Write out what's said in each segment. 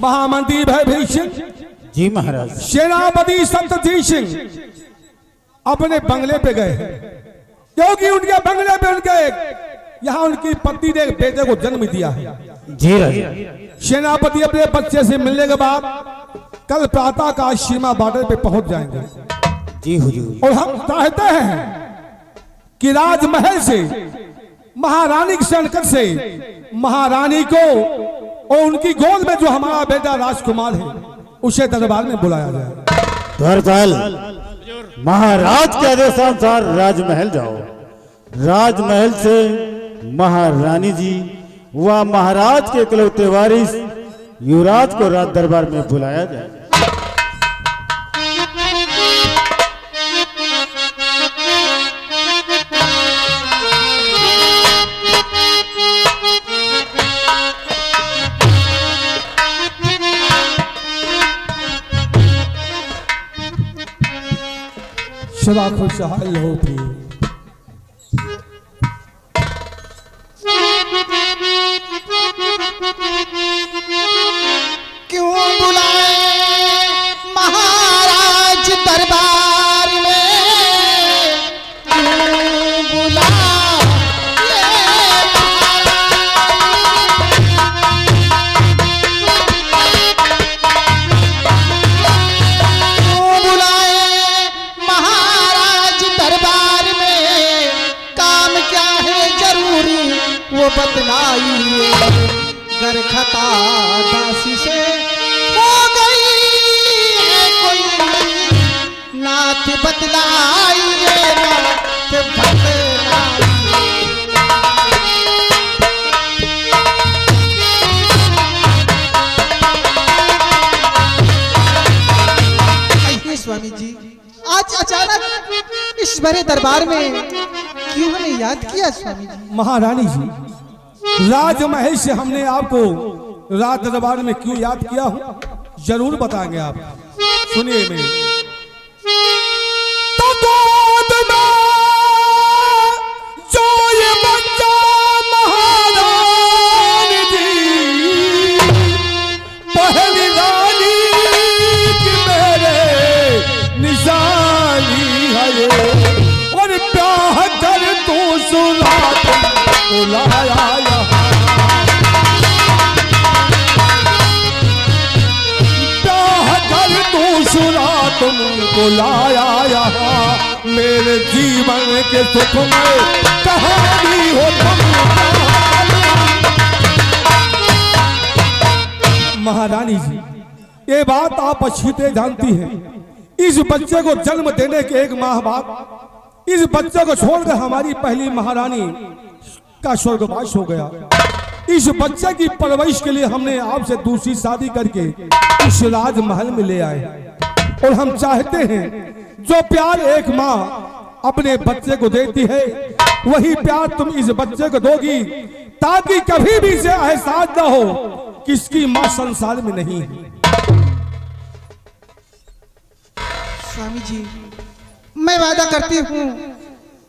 महामंत्री भयभीत सिंह जी महाराज। सेनापति सत्यजीत सिंह अपने बंगले पे गए क्योंकि उनके बंगले पे उनके यहाँ उनकी पत्नी ने एक बेटे को जन्म दिया है। जी राजा। सेनापति अपने बच्चे से मिलने के बाद कल प्रातः का सीमा बॉर्डर पे पहुंच जाएंगे। जी हुजूर। और हम चाहते हैं कि राजमहल से महारानी के संकट से महारानी को और उनकी गोद में जो हमारा बेटा राजकुमार है उसे दरबार में बुलाया जाए। धरपाल महाराज के आदेशानुसार राजमहल जाओ। राजमहल से महारानी जी व महाराज के इकलौते वारिस युवराज को राज दरबार में बुलाया जाए। सदा खुशहाल हो भी। क्यों बुलाए महाराज दरबार में, क्यों बुलाए महाराज दरबार में, काम क्या है जरूरी वो बतलाइए। घर खता दासी से हो गई है कोई, नाथ बतलाइए नाथ बतलाइए। आइए स्वामी जी, आज अचानक इस बड़े दरबार में क्यों हमें याद किया स्वामी जी? महारानी जी, राजमहल से हमने आपको राज दरबार में क्यों याद किया हूं जरूर बताएंगे आप। सुनिए मेरे। तो गोद में जो ये बच्चा महारानी जी, पहली रानी की मेरे निशानी है ये, और प्यार कर तू सुना बुलाया सुना तुमको लाया यहाँ, मेरे जीवन के सुख में कहानी हो तुम। महारानी जी, ये बात आप अच्छी तरह जानती हैं। इस बच्चे को जन्म देने के एक माह बाद इस बच्चे को छोड़कर हमारी पहली महारानी का स्वर्गवास हो गया। इस बच्चे की परवरिश के लिए हमने आपसे दूसरी शादी करके इस राजमहल में ले आए, और हम चाहते हैं जो प्यार एक माँ अपने बच्चे को देती है वही प्यार तुम इस बच्चे को दोगी, ताकि कभी भी इसे एहसास न हो कि इसकी माँ संसार में नहीं है। स्वामी जी, मैं वादा करती हूँ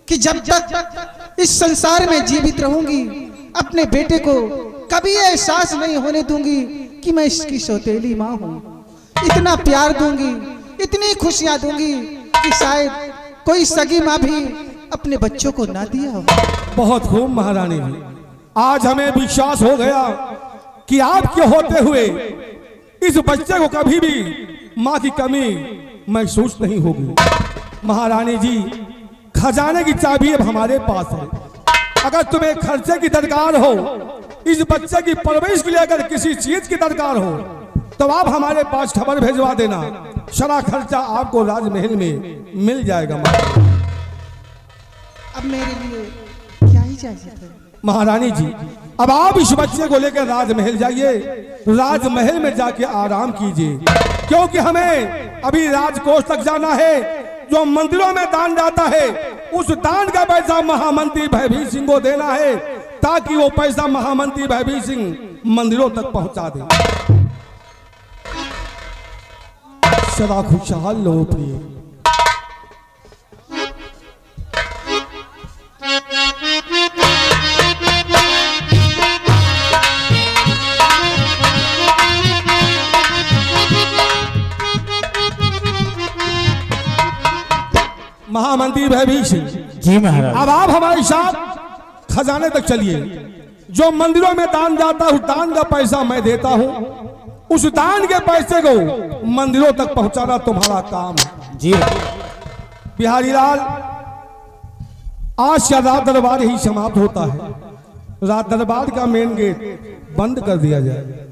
कि जब तक इस संसार में जीवित रहूंगी अपने बेटे को कभी एहसास नहीं होने दूंगी कि मैं इसकी सौतेली माँ हूँ। इतना प्यार दूंगी, इतनी खुशियां दूंगी कि शायद कोई सगी माँ भी अपने बच्चों को ना दिया हो। बहुत खूब महारानी जी, आज हमें विश्वास हो गया कि आपके होते हुए इस बच्चे को कभी भी माँ की कमी महसूस नहीं होगी। महारानी जी, खजाने की चाबी अब हमारे पास है। अगर तुम्हें खर्चे की दरकार हो, इस बच्चे की परवरिश के लिए अगर किसी चीज की दरकार हो, तो आप हमारे पास खबर भेजवा देना, सारा खर्चा आपको राजमहल में मिल जाएगा। अब मेरे लिए क्या ही चाहिए था? महारानी जी, अब आप इस बच्चे को लेकर राजमहल जाइए, राजमहल में जाके आराम कीजिए, क्योंकि हमें अभी राजकोष तक जाना है। जो मंदिरों में दान जाता है उस दान का पैसा महामंत्री भयभीत सिंह को देना है, ताकि वो पैसा महामंत्री भयभीत सिंह मंदिरों तक पहुंचा दे। सदा खुशहाल लो प्रिय। महामंत्री भयवीर सिंह, जी महाराज। अब आप हमारे साथ खजाने तक चलिए। जो मंदिरों में दान जाता है उस दान का पैसा मैं देता हूँ, उस दान के पैसे को मंदिरों तक पहुंचाना तुम्हारा काम है। जी बिहारी लाल, आज से रात दरबार ही समाप्त होता है। रात दरबार का मेन गेट बंद कर दिया जाए।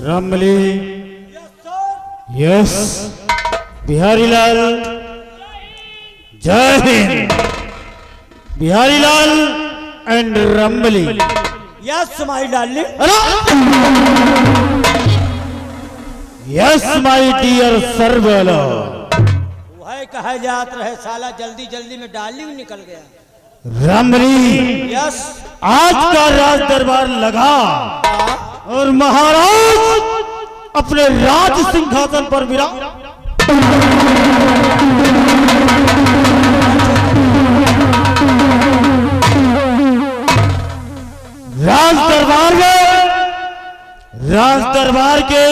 रामबली, यस बिहारी लाल, जय हिंद। Bihari Lal and Rambali. Yes my darling. Yes my dear सर्वल। वह कहा जात रहे साला जल्दी जल्दी में डार्लिंग निकल गया। रामबली, यस आज का राज दरबार लगा और महाराज अपने राज सिंहासन पर विराज। राज दरबार के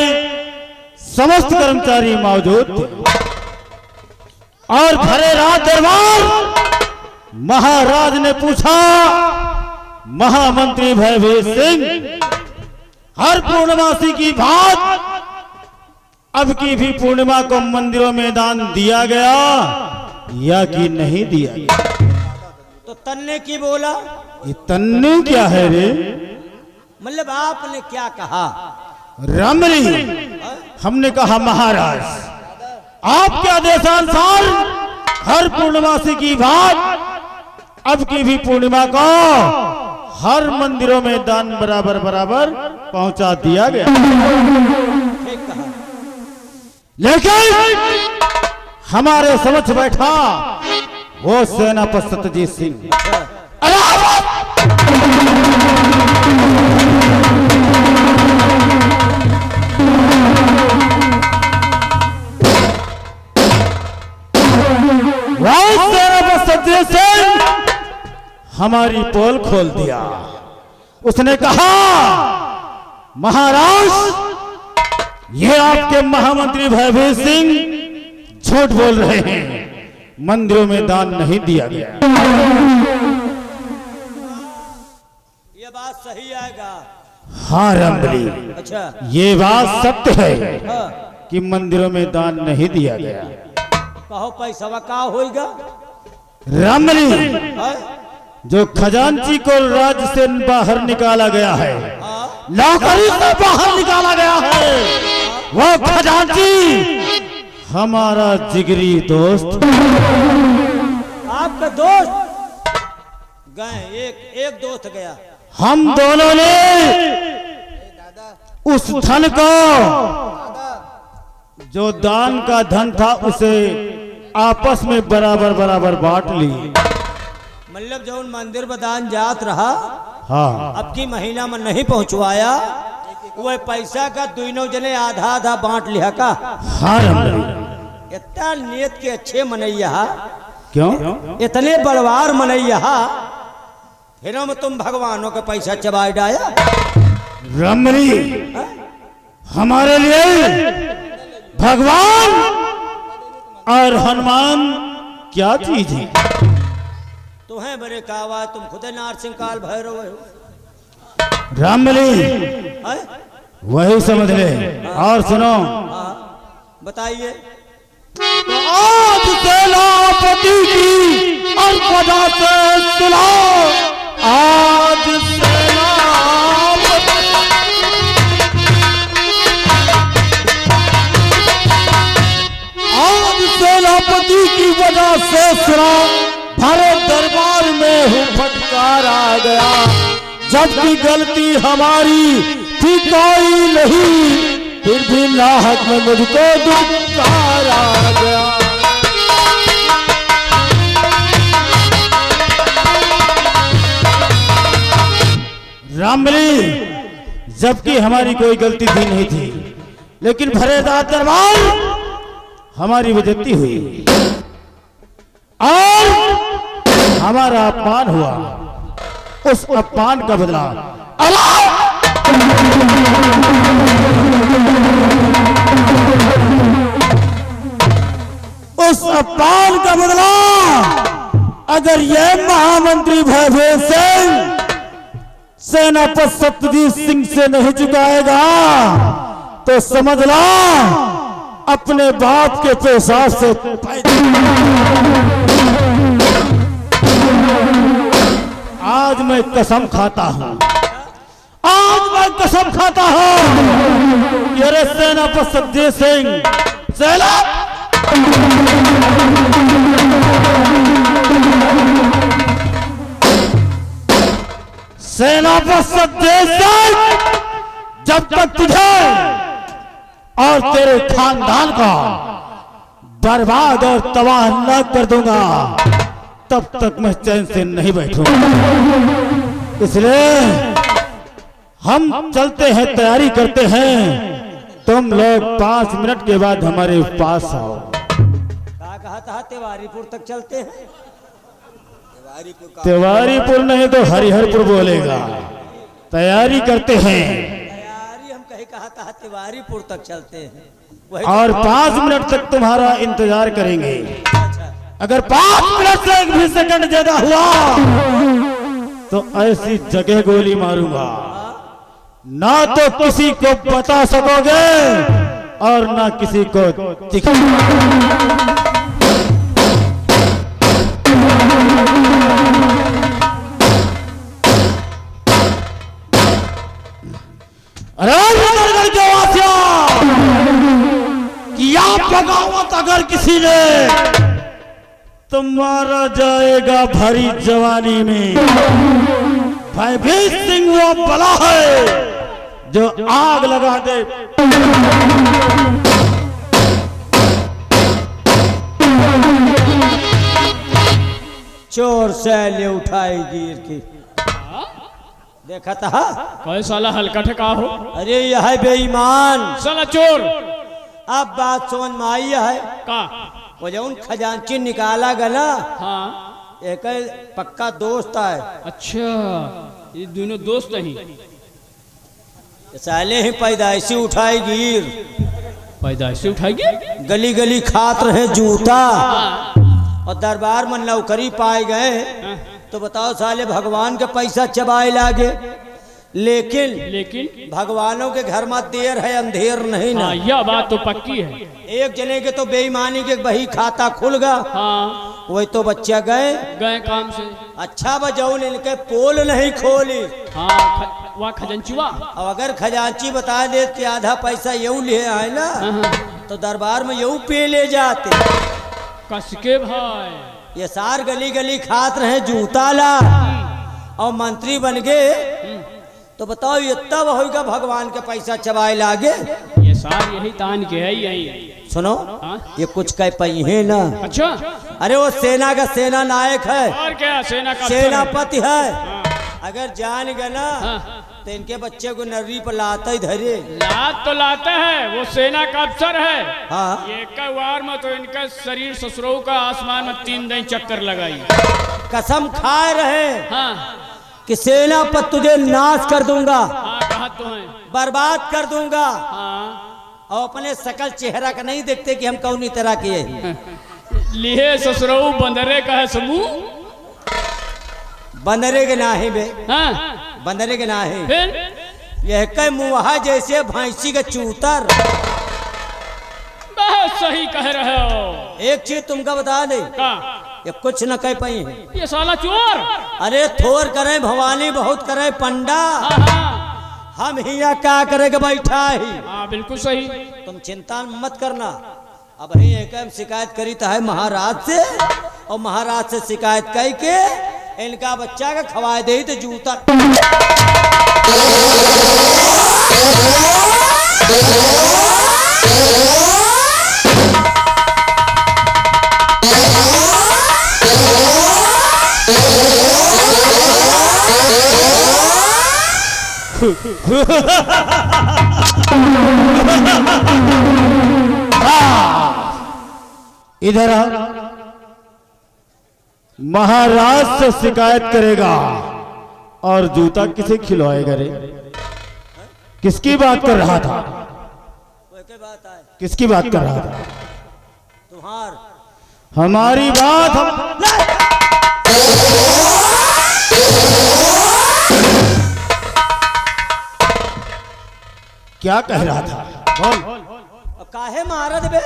समस्त कर्मचारी मौजूद थे और भरे राज दरबार महाराज ने पूछा, महामंत्री भयवीर सिंह, हर पूर्णमासी की बात अब की भी पूर्णिमा को मंदिरों में दान दिया गया या कि नहीं दिया गया? तो तन्ने की बोला? ये तन्ने क्या है रे? मतलब आपने क्या कहा? रामबली, हमने कहा महाराज आपके आदेशानुसार हर पूर्णमासी की बात अब की भी पूर्णिमा को हर मंदिरों में दान बराबर बराबर पहुंचा दिया गया। ठीक कहा। लेकिन हमारे समक्ष बैठा वो सेनापति सत्यजीत सिंह, सत्यजीत सिंह हमारी पोल खोल दिया। उसने कहा, महाराज ये आपके महामंत्री भयभीर सिंह झूठ बोल रहे हैं। मंदिरों में दान नहीं दिया गया। ये बात सही आएगा। हाँ रामबली, अच्छा, ये बात सत्य है हाँ। कि मंदिरों में दान नहीं दिया गया। कहो पैसा का होगा? रामबली, हाँ? जो खजांची को राज्य से बाहर निकाला गया है, हाँ? नौकरी से बाहर निकाला गया है, वो खजांची हमारा जिगरी दोस्त। आपका दोस्त गए? एक दोस्त गया। हम दोनों ने उस धन को, जो दान का धन था, उसे आपस में बराबर बराबर बांट ली। मतलब जो उन मंदिर बदान जात रहा, हाँ, अब की महीना में नहीं पहुंचवाया, वो पैसा का दोनों जने आधा आधा बांट लिया का। हाँ रामबली। इतना नियत के अच्छे मनैया, क्यों? इतने बड़वार मनैया, फिर में तुम भगवानों का पैसा चबाई डाया। रामबली, हमारे लिए भगवान और हनुमान क्या चीज है? तुम्हें बड़े कावा, तुम खुद नारसिंह काल भैरव हो। रामबली, हैं? वही समझ ले। और सुनो, हाँ, बताइए। तो आज सेनापति की अर्पणा से सुनो। आज सेनापति की वजह से सुना, भारत दरबार में हूँ फटकार आ गया। जबकि गलती हमारी थी कोई नहीं, फिर भी लाहक में मुझको दुकार आ गया। रामबली, जबकि हमारी कोई गलती भी नहीं थी, लेकिन भरेदार दरबार हमारी बेइज्जती हुई और हमारा अपमान हुआ। उस अपमान का बदला अगर यह महामंत्री भयभीर सिंह सेनापति सत्यजीत सिंह से नहीं चुकाएगा, तो समझ लो अपने बाप के पेशाब से। आज मैं कसम खाता हूं, आज मैं कसम खाता हूं, ये सेनापति सत्यजीत सिंह सेनापति सत्यजीत सिंह, जब तक तुझे और तेरे खानदान का बर्बाद और तबाह न कर दूंगा, तब तक मैं चैन से नहीं बैठूंगा। इसलिए हम चलते हैं, तैयारी करते हैं। तुम लोग 5 मिनट के बाद हमारे पास आओ। कहा था तिवारीपुर तक चलते हैं? तिवारीपुर नहीं तो हरिहरपुर बोलेगा। तैयारी करते हैं तैयारी हम कहा था तिवारीपुर तक चलते हैं। और 5 मिनट तक तुम्हारा इंतजार करेंगे। अच्छा, अगर 5 मिनट से 1 भी सेकंड ज्यादा हुआ तो ऐसी जगह गोली मारूंगा, ना तो किसी को बता सकोगे और ना किसी को दिखा। अरे के वासियों, किया बगावत अगर किसी ने तो मारा जाएगा भरी जवानी में। भयभीर सिंह वो बला है जो आग लगा दे। चोर सैल्य उठाई गिर की। देखा था? कौन साला हल्का ठका हो? अरे यह है बेईमान साला चोर। अब बात समझ में आई है का? वो जो उन खजांची निकाला गया, हाँ, एक पक्का दोस्त है। अच्छा, ये दोनों दोस्त नहीं? साले ही पैदाइशी उठाई गिर, पैदाइशी उठाएगी। गली गली खात रहे जूता और दरबार में नौकरी पाए गए। तो बताओ साले भगवान के पैसा चबाए लागे। लेकिन भगवानों के घर में देर है अंधेर नहीं ना। हाँ, यह बात तो पक्की है। एक जने के तो बेईमानी के बही खाता खुल गया। हाँ, वही तो बच्चा गए काम से। अच्छा बजाओ इनके पोल नहीं खोली। हाँ, वह खजंचुआ। और अगर खजांची बता दे कि आधा पैसा यूं ले आए ना तो दरबार में यूं पे ले जाते। कसके भाई, ये सार गली गली खात रहे जूता ला और मंत्री बन गए। तो बताओ ये तब होगा भगवान के पैसा चबाए लागे। ये सार यही तान के है यही। सुनो, हाँ? ये कुछ कह पई है ना। अच्छा, अरे वो सेना का सेना नायक है, और क्या सेना का सेनापति है। हाँ। अगर जान गए ना तो इनके बच्चे को नर्री पर लाता ही धरे। लात तो लाते हैं, वो सेना का अफसर है। हाँ। ये एक वार में तो इनका शरीर ससुरों का आसमान में 3 दिन चक्कर लगाई। कसम खाए रहे हाँ कि सेना पर तुझे नाश कर दूंगा, हाँ, कहा तो है। बर्बाद कर दूंगा। हाँ, और अपने सकल चेहरा का नहीं देखते कि हम कौन तरह के हैं। लिए ससुरऊ बंदरे का है समूह। बंदरे के ना है बे, हाँ, बंदरे के ना है। फिर यह कई मुहा जैसे भैंसी का चूतर। बहुत सही कह रहे हो। एक चीज तुमको बता दे, का ये कुछ न कह पाई है। ये साला चोर। अरे थोर करे भवानी बहुत करे पंडा, हाँ हाँ हम हिया क्या करेगा बैठा ही। हाँ, बिल्कुल सही। तुम चिंता मत करना। अब ही एक हम शिकायत करी तो है महाराज से, और महाराज से शिकायत कह के इनका बच्चा का खवाए दे तो जूता। इधर आ, महाराज से शिकायत करेगा और जूता किसे खिलवाएगा रे? किसकी बात कर रहा था? बात है किसकी बात कर रहा था? तुम्हार हमारी बात हम क्या कह रहा था? बोल। काहे महाराज बे?